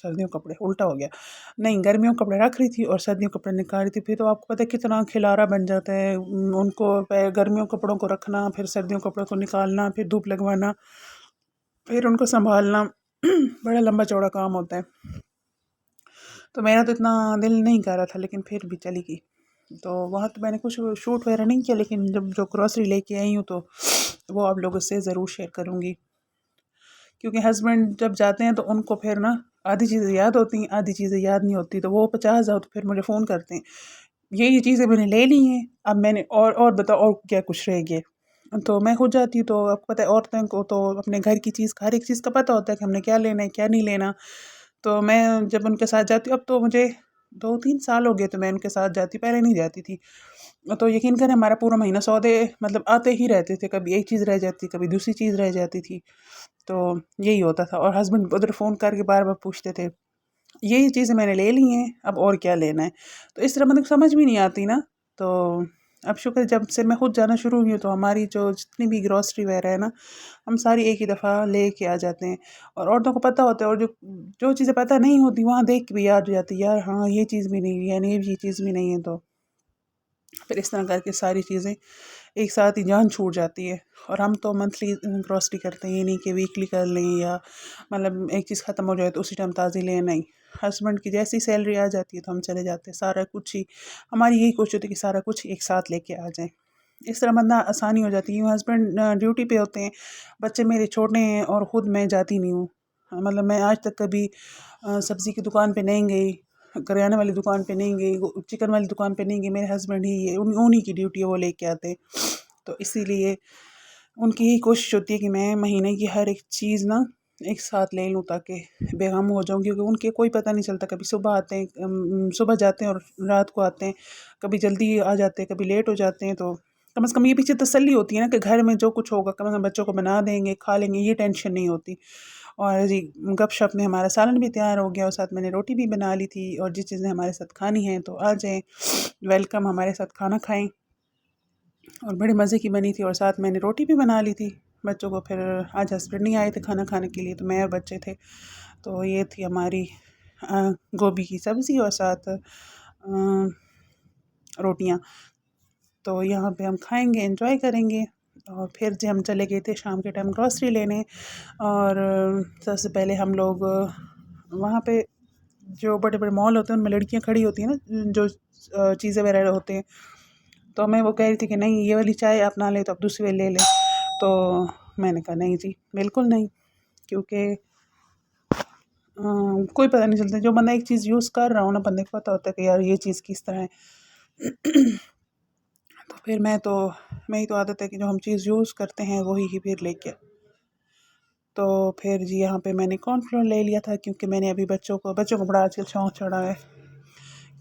سردیوں کے کپڑے الٹا ہو گیا، نہیں گرمیوں کے کپڑے رکھ رہی تھی اور سردیوں کے کپڑے نکال رہی تھی، پھر تو آپ کو پتہ ہے کتنا کھلارا بن جاتا ہے ان کو، گرمیوں کے کپڑوں کو رکھنا، پھر سردیوں کے کپڑوں کو نکالنا، پھر دھوپ لگوانا، پھر ان کو سنبھالنا بڑا لمبا چوڑا کام ہوتا ہے۔ تو میرا تو اتنا دل نہیں کر رہا تھا، لیکن پھر بھی چلی گئی۔ تو وہاں تو میں نے کچھ شوٹ وغیرہ نہیں کیا، لیکن جب جو گروسری لے کے آئی ہوں تو وہ آپ لوگوں سے ضرور شیئر کروں گی، کیونکہ ہسبینڈ جب جاتے ہیں تو ان کو پھر نا آدھی چیزیں یاد ہوتی ہیں، آدھی چیزیں یاد نہیں ہوتی، تو وہ 50 ہزار تو پھر مجھے فون کرتے ہیں، یہ چیزیں میں نے لے لی ہیں، اب میں نے اور بتاؤ اور کیا کچھ رہ گیا۔ تو میں خود جاتی ہوں، تو آپ کو پتہ ہے عورتوں کو تو اپنے گھر کی چیز ہر ایک چیز کا پتہ ہوتا ہے کہ ہم نے کیا لینا ہے کیا نہیں لینا۔ تو میں جب ان کے ساتھ جاتی ہوں، اب تو مجھے 2-3 سال ہو گئے تو میں ان کے ساتھ جاتی، پہلے نہیں جاتی تھی۔ تو یقین کریں ہمارا پورا مہینہ سودے مطلب آتے ہی رہتے تھے، کبھی ایک چیز رہ جاتی، کبھی دوسری چیز رہ جاتی تھی، تو یہی ہوتا تھا، اور ہسبینڈ ادھر فون کر کے بار بار پوچھتے تھے یہی چیزیں میں نے لے لی ہیں، اب اور کیا لینا ہے، تو اس طرح مطلب سمجھ بھی نہیں آتی نا۔ تو اب شکر جب سے میں خود جانا شروع ہوئی ہوں تو ہماری جو جتنی بھی گروسری وغیرہ ہے نا، ہم ساری ایک ہی دفعہ لے کے آ جاتے ہیں، اور عورتوں کو پتہ ہوتا ہے، اور جو چیزیں پتہ نہیں ہوتی وہاں دیکھ کے بھی یاد ہو جاتی، یار ہاں یہ چیز بھی نہیں ہے، یعنی یہ چیز بھی نہیں ہے، تو پھر اس طرح کر کے ساری چیزیں ایک ساتھ ہی جان چھوٹ جاتی ہے۔ اور ہم تو منتھلی گروسری کرتے ہیں، یہ نہیں کہ ویکلی کر لیں، یا مطلب ایک چیز ختم ہو جائے تو اسی ٹائم تازی لیں، نہیں، ہسبینڈ کی جیسی سیلری آ جاتی ہے تو ہم چلے جاتے ہیں، سارا کچھ ہی ہماری یہی کوشش ہوتی ہے کہ سارا کچھ ایک ساتھ لے کے آ جائیں، اس طرح بندہ آسانی ہو جاتی ہے۔ ہسبینڈ ڈیوٹی پہ ہوتے ہیں، بچے میرے چھوٹے ہیں، اور خود میں جاتی نہیں ہوں، مطلب میں آج تک کبھی سبزی کی دکان پہ نہیں گئی، کریانے والی دکان پہ نہیں گئی، چکن والی دکان پہ نہیں گئی، میرے ہسبینڈ ہی انہی کی ڈیوٹی ہے، وہ لے کے آتے ہیں، تو اسی لیے ان کی یہی کوشش ہوتی ہے کہ میں مہینے کی ہر ایک چیز نا ایک ساتھ لے لوں تاکہ بے غم ہو جاؤں، کیونکہ ان کے کوئی پتہ نہیں چلتا، کبھی صبح آتے ہیں، صبح جاتے ہیں اور رات کو آتے ہیں، کبھی جلدی آ جاتے ہیں، کبھی لیٹ ہو جاتے ہیں، تو کم از کم یہ پیچھے تسلی ہوتی ہے نا کہ گھر میں جو کچھ ہوگا کم از کم بچوں کو بنا دیں گے، کھا لیں گے، یہ ٹینشن نہیں ہوتی۔ اور جی گپ شپ میں ہمارا سالن بھی تیار ہو گیا، اور ساتھ میں نے روٹی بھی بنا لی تھی، اور جس چیزیں ہمارے ساتھ کھانی ہیں تو آ جائیں، ویلکم، ہمارے ساتھ کھانا کھائیں، اور بڑے مزے کی بنی تھی، اور ساتھ میں نے روٹی بھی بنا لی تھی بچوں کو۔ پھر آج ہسبینڈ نہیں آئے تھے کھانا کھانے کے لیے، تو میں اور بچے تھے، تو یہ تھی ہماری گوبھی کی سبزی اور ساتھ روٹیاں، تو یہاں پہ ہم کھائیں گے، انجوائے کریں گے۔ اور پھر جب ہم چلے گئے تھے شام کے ٹائم گروسری لینے، اور سب سے پہلے ہم لوگ وہاں پہ جو بڑے بڑے مال ہوتے ہیں ان میں لڑکیاں کھڑی ہوتی ہیں نا، جو چیزیں وغیرہ ہوتے ہیں، تو میں وہ کہہ رہی تھی کہ نہیں یہ والی چائے آپ نہ لیں تو آپ دوسری والی لے لیں، تو میں نے کہا نہیں جی بالکل نہیں، کیونکہ کوئی پتہ نہیں چلتا، جو بندہ ایک چیز یوز کر رہا ہوں نا، بندے کو پتہ ہوتا ہے کہ یار یہ چیز کس طرح ہے۔ تو پھر میری تو عادت ہے کہ جو ہم چیز یوز کرتے ہیں وہی ہی پھر لے کے، تو پھر جی یہاں پہ میں نے کارن فلور لے لیا تھا، کیونکہ میں نے ابھی بچوں کو بڑا آج کل شوق چڑھا ہے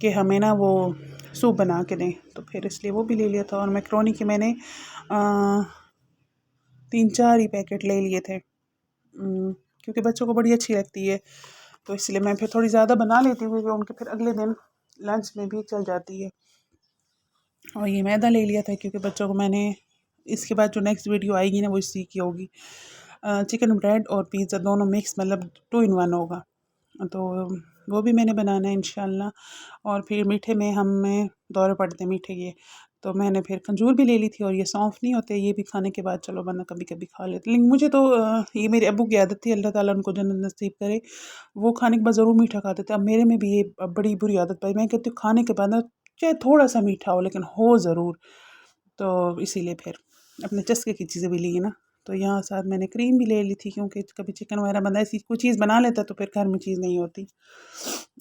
کہ ہمیں نا وہ سوپ بنا کے دیں، تو پھر اس لیے وہ بھی لے لیا تھا، اور میکرونی کے میں نے 3-4 ہی پیکٹ لے لیے تھے، کیونکہ بچوں کو بڑی اچھی لگتی ہے، تو اس لیے میں پھر تھوڑی زیادہ بنا لیتی ہوں، کیونکہ ان کے پھر اگلے دن لنچ میں بھی چل جاتی ہے۔ اور یہ میدا لے لیا تھا کیونکہ بچوں کو میں نے اس کے بعد جو نیکسٹ ویڈیو آئے گی نا وہ اسی کی ہوگی، چکن بریڈ اور پیزا دونوں مکس، مطلب 2 in 1 ہوگا، تو وہ بھی میں نے بنانا ہے انشاءاللہ۔ اور پھر میٹھے میں ہمیں دورے پڑتے ہیں میٹھے کے، تو میں نے پھر کھجور بھی لے لی تھی، اور یہ سونف نہیں ہوتے، یہ بھی کھانے کے بعد چلو بندہ کبھی کبھی کھا لیتے، لیکن مجھے تو یہ میرے ابو کی عادت تھی، اللہ تعالیٰ ان کو جنت نصیب کرے، وہ کھانے کے بعد ضرور میٹھا کھاتے تھے، اب میرے میں بھی یہ بڑی بری عادت پائی، میں کہتی ہوں کھانے کے بعد نا چاہے تھوڑا سا میٹھا ہو لیکن ہو ضرور، تو اسی لیے پھر اپنے چسکے کی چیزیں بھی لی نا، تو یہاں ساتھ میں نے کریم بھی لے لی تھی، کیونکہ کبھی چکن وغیرہ بندہ ایسی کوئی چیز بنا لیتا تو پھر گھر میں چیز نہیں ہوتی،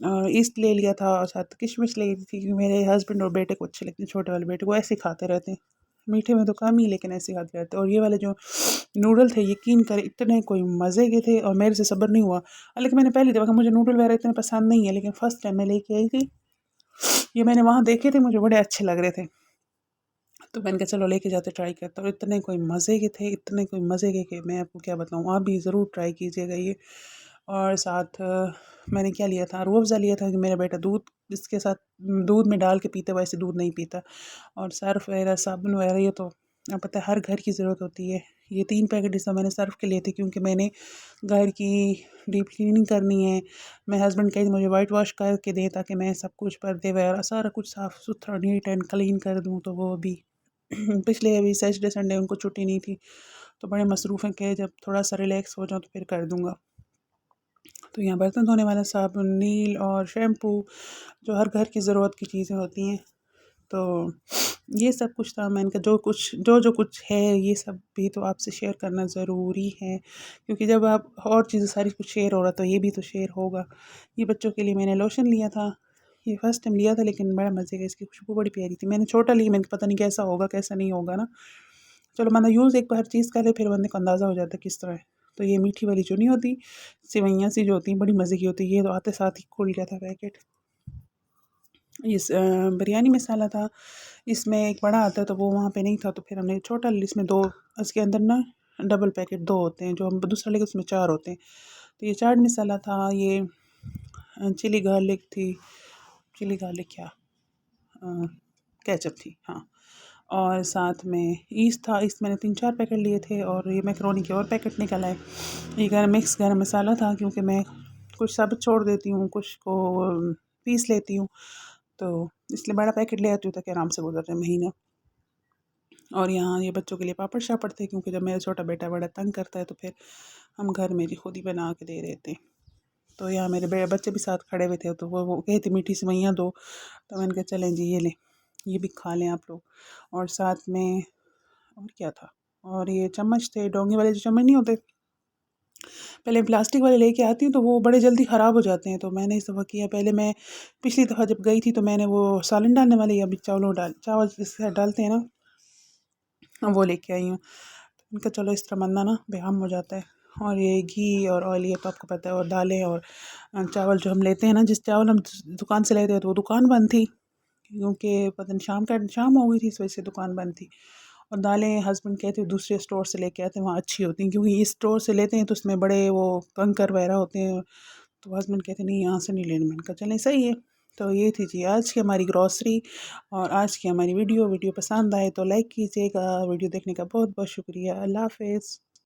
اور ایسٹ لے لیا تھا، اور ساتھ کشمش لے لی تھی، کیونکہ میرے ہسبینڈ اور بیٹے کو اچھے لگتے ہیں، چھوٹے والے بیٹے کو ایسے ہی کھاتے رہتے ہیں، میٹھے میں تو کم ہی لیکن ایسے کھاتے رہتے ہیں۔ اور یہ والے جو نوڈل تھے یقین کریں اتنے کوئی مزے کے تھے، اور میرے سے صبر نہیں ہوا، لیکن میں نے پہلی دفعہ مجھے نوڈل وغیرہ اتنے پسند نہیں ہے، لیکن فرسٹ ٹائم میں لے کے آئی تھی، یہ میں نے وہاں دیکھے تھے، مجھے بڑے اچھے لگ رہے تھے، تو میں نے کہا چلو لے کے جاتے ٹرائی کرتا، اور اتنے کوئی مزے کے تھے، اتنے کوئی مزے کے کہ میں آپ کو کیا بتاؤں، آپ بھی ضرور ٹرائی کیجیے گا یہ۔ اور ساتھ میں نے کیا لیا تھا، روح افزا لیا تھا کہ میرا بیٹا دودھ اس کے ساتھ دودھ میں ڈال کے پیتا، ویسے دودھ نہیں پیتا، اور سرف وغیرہ صابن وغیرہ یہ تو آپ پتہ ہے ہر گھر کی ضرورت ہوتی ہے یہ 3 پیکٹ اس میں نے صرف کے لیے تھے کیونکہ میں نے گھر کی ڈیپ کلیننگ کرنی ہے. میں ہسبینڈ کہتے مجھے وائٹ واش کر کے دیں تاکہ میں سب کچھ پردے وغیرہ سارا کچھ صاف ستھرا نیٹ اینڈ کلین کر دوں. تو وہ بھی پچھلے ابھی سیٹرڈے سنڈے ان کو چھٹی نہیں تھی تو بڑے مصروف ہیں کہ جب تھوڑا سا ریلیکس ہو جاؤں تو پھر کر دوں گا. تو یہاں برتن دھونے والا صابن، نیل اور شیمپو جو ہر گھر کی ضرورت کی چیزیں ہوتی ہیں. تو یہ سب کچھ تھا. میں نے کہا جو کچھ ہے یہ سب بھی تو آپ سے شیئر کرنا ضروری ہے کیونکہ جب آپ اور چیزیں ساری کچھ شیئر ہو رہا تو یہ بھی تو شیئر ہوگا. یہ بچوں کے لیے میں نے لوشن لیا تھا. یہ فرسٹ ٹائم لیا تھا لیکن بڑا مزے کا، اس کی خوشبو بڑی پیاری تھی. میں نے چھوٹا لیا، میں نے پتہ نہیں کیسا ہوگا کیسا نہیں ہوگا نا. چلو بندہ یوز ایک بار ہر چیز کر لے پھر بندے کو اندازہ ہو جاتا ہے کس طرح ہے. تو یہ میٹھی والی جو نہیں ہوتی، سوئیاں سی جو ہوتی ہیں بڑی مزے کی ہوتی ہے. یہ تو آتے ساتھ ہی کھل گیا تھا پیکٹ. بریانی مسالہ تھا، اس میں ایک بڑا آتا ہے تو وہ وہاں پہ نہیں تھا تو پھر ہم نے چھوٹا لیا. اس میں 2، اس کے اندر نا ڈبل پیکٹ 2 ہوتے ہیں، جو ہم دوسرا لے کے اس میں 4 ہوتے ہیں. تو یہ چاٹ مسالہ تھا، یہ چلی گارلک تھی، چلی گارلک کیا کیچپ تھی ہاں، اور ساتھ میں ایسٹ تھا. ایسٹ میں نے 3-4 پیکٹ لیے تھے اور یہ میکرونی کے اور پیکٹ نکل آئے. یہ گرم مسالہ تھا کیونکہ میں کچھ ثابت چھوڑ دیتی ہوں، کچھ کو پیس لیتی ہوں تو اس لیے بڑا پیکٹ لے آتی ہوں تاکہ آرام سے گزر جائے مہینہ. اور یہاں یہ بچوں کے لیے پاپڑ شاپڑ تھے کیونکہ جب میرا چھوٹا بیٹا بڑا تنگ کرتا ہے تو پھر ہم گھر میں خود ہی بنا کے دے رہے تھے. تو یہاں میرے بچے بھی ساتھ کھڑے ہوئے تھے تو وہ کہتے میٹھی سوئیاں دو، تو میں نے کہا چلیں جی یہ لیں، یہ بھی کھا لیں آپ لوگ. اور ساتھ میں اور کیا تھا، اور یہ چمچ تھے، ڈونگی والے جو چمچ نہیں ہوتے، پہلے پلاسٹک والے لے کے آتی ہوں تو وہ بڑے جلدی خراب ہو جاتے ہیں. تو میں نے اس دفعہ کیا، پہلے میں پچھلی دفعہ جب گئی تھی تو میں نے وہ سالن ڈالنے والے یا بھی چاول جس سے ڈالتے ہیں نا وہ لے کے آئی ہوں. ان کا چلو اس طرح بننا نا بےہم ہو جاتا ہے. اور یہ گھی اور آئل یہ تو آپ کو پتہ ہے، اور دالیں اور چاول جو ہم لیتے ہیں نا، جس چاول ہم دکان سے لیتے ہیں تو وہ دکان بند تھی کیونکہ پتہ نہیں شام ہو گئی تھی، اس وجہ سے دکان بند تھی. اور دالیں ہسبینڈ کہتے ہیں دوسرے اسٹور سے لے کے آتے ہیں وہاں اچھی ہوتی ہیں کیونکہ اس اسٹور سے لیتے ہیں تو اس میں بڑے وہ کنکر وغیرہ ہوتے ہیں. تو ہسبینڈ کہتے ہیں نہیں یہاں سے نہیں لینا. میں نے کہا چلیں صحیح ہے. تو یہ تھی جی آج کی ہماری گروسری اور آج کی ہماری ویڈیو پسند آئے تو لائک کیجیے گا. ویڈیو دیکھنے کا بہت بہت شکریہ. اللہ حافظ.